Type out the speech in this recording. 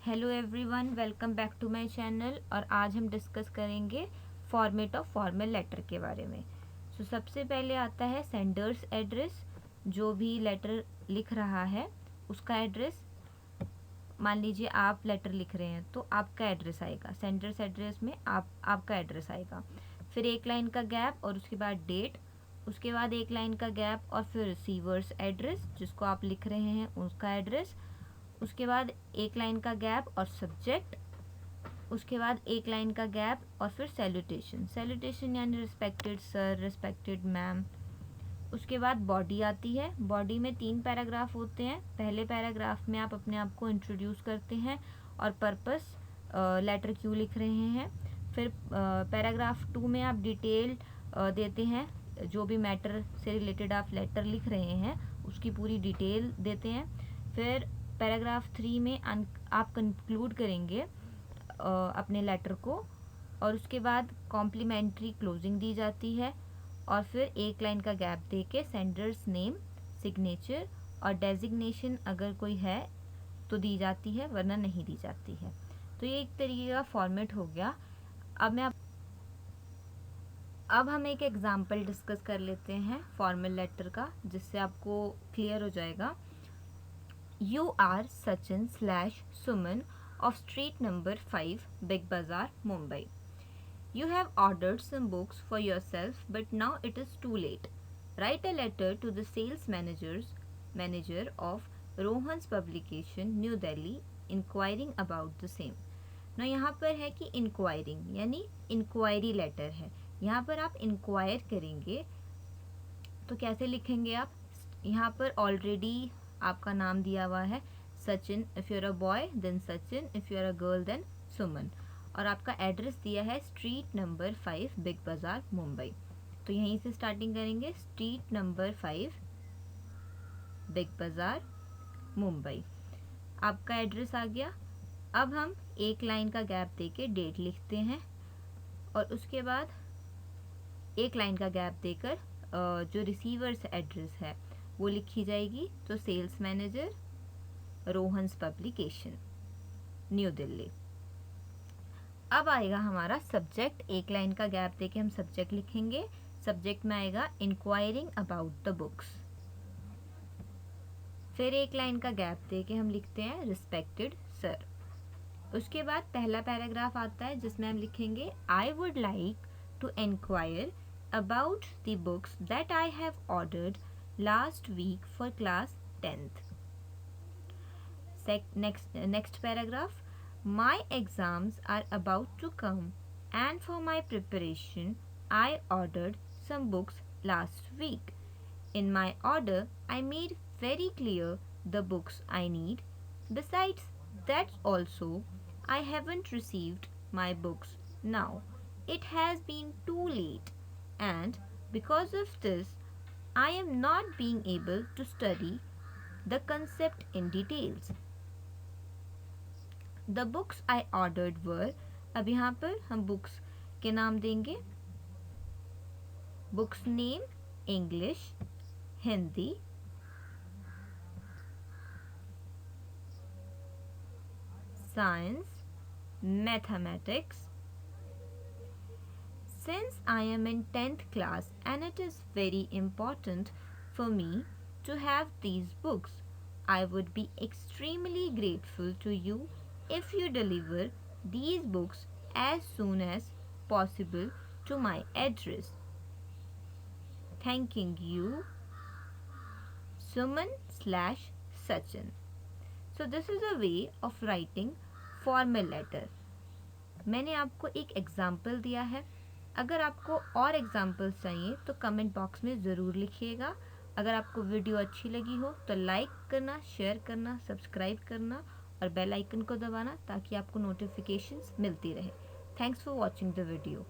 Hello everyone, welcome back to my channel. और आज हम डिस्कस करेंगे फॉर्मेट ऑफ फॉर्मल लेटर के बारे में। सबसे पहले आता है सेंडर्स एड्रेस। जो भी लेटर लिख रहा है उसका एड्रेस, मान लीजिए आप लेटर लिख रहे हैं तो आपका एड्रेस आएगा, सेंडर्स एड्रेस में आपका एड्रेस आएगा। फिर एक लाइन का गैप और उसके बाद डेट, उसके बाद एक लाइन का गैप और फिर रिसीवर्स एड्रेस जिसको आप लिख रहे हैं उसका एड्रेस, उसके बाद एक लाइन का गैप और सब्जेक्ट, उसके बाद एक लाइन का गैप और फिर सैल्यूटेशन यानी रिस्पेक्टेड सर, रिस्पेक्टेड मैम। उसके बाद बॉडी आती है। बॉडी में 3 पैराग्राफ होते हैं। पहले पैराग्राफ में आप अपने आप को इंट्रोड्यूस करते हैं और पर्पस, लेटर क्यों लिख रहे हैं। फिर पैराग्राफ 2 में आप डिटेल देते हैं, जो भी मैटर से रिलेटेड आप लेटर लिख रहे हैं उसकी पूरी डिटेल देते हैं। फिर पैराग्राफ 3 में आप कंक्लूड करेंगे अपने लेटर को, और उसके बाद कॉम्प्लीमेंट्री क्लोजिंग दी जाती है और फिर एक लाइन का गैप दे के सेंडर्स नेम, सिग्नेचर और डेजिग्नेशन अगर कोई है तो दी जाती है, वरना नहीं दी जाती है। तो ये एक तरीके का फॉर्मेट हो गया। अब हम एक एग्जाम्पल डिस्कस कर लेते हैं फॉर्मल लेटर का, जिससे आपको क्लियर हो जाएगा। You are Sachin/Suman of street number 5, Big Bazaar, Mumbai. You have ordered some books for yourself, but now it is too late. Write a letter to the sales manager of Rohan's Publication, New Delhi, inquiring about the same. ना यहाँ पर है कि enquiring यानी inquiry letter है। यहाँ पर आप इंक्वायर करेंगे तो कैसे लिखेंगे आप? यहाँ पर ऑलरेडी आपका नाम दिया हुआ है Sachin, if you are a boy then Sachin, if you are a girl then Suman, और आपका एड्रेस दिया है स्ट्रीट नंबर 5, बिग बाज़ार, मुंबई। तो यहीं से स्टार्टिंग करेंगे, स्ट्रीट नंबर 5, बिग बाज़ार, मुंबई। आपका एड्रेस आ गया। अब हम एक लाइन का गैप देके डेट लिखते हैं और उसके बाद एक लाइन का गैप देकर जो रिसीवर्स एड्रेस है वो लिखी जाएगी। तो sales manager, Rohan's publication, New Delhi. अब आएगा हमारा सब्जेक्ट। एक लाइन का गैप देके हम सब्जेक्ट लिखेंगे। सब्जेक्ट में आएगा इंक्वायरिंग अबाउट द बुक्स। फिर एक लाइन का गैप देके हम लिखते हैं रिस्पेक्टेड सर। उसके बाद पहला पैराग्राफ आता है जिसमें हम लिखेंगे I would like to inquire about the books that I have ordered last week for class 10th. Next paragraph, my exams are about to come and for my preparation I ordered some books last week. In my order I made very clear the books I need. Besides that also I haven't received my books now. It has been too late and because of this I am not being able to study the concept in details. The books I ordered were, अब यहाँ पर हम books के नाम देंगे। Books name English, Hindi, science, mathematics. Since I am in 10th class and it is very important for me to have these books, I would be extremely grateful to you if you deliver these books as soon as possible to my address. Thanking you, Suman/Sachin. So this is a way of writing formal letter. मैंने आपको एक example दिया है। अगर आपको और examples चाहिए तो कमेंट बॉक्स में ज़रूर लिखिएगा। अगर आपको वीडियो अच्छी लगी हो तो लाइक करना, शेयर करना, सब्सक्राइब करना और बेल आइकन को दबाना ताकि आपको नोटिफिकेशंस मिलती रहे। Thanks for watching the video.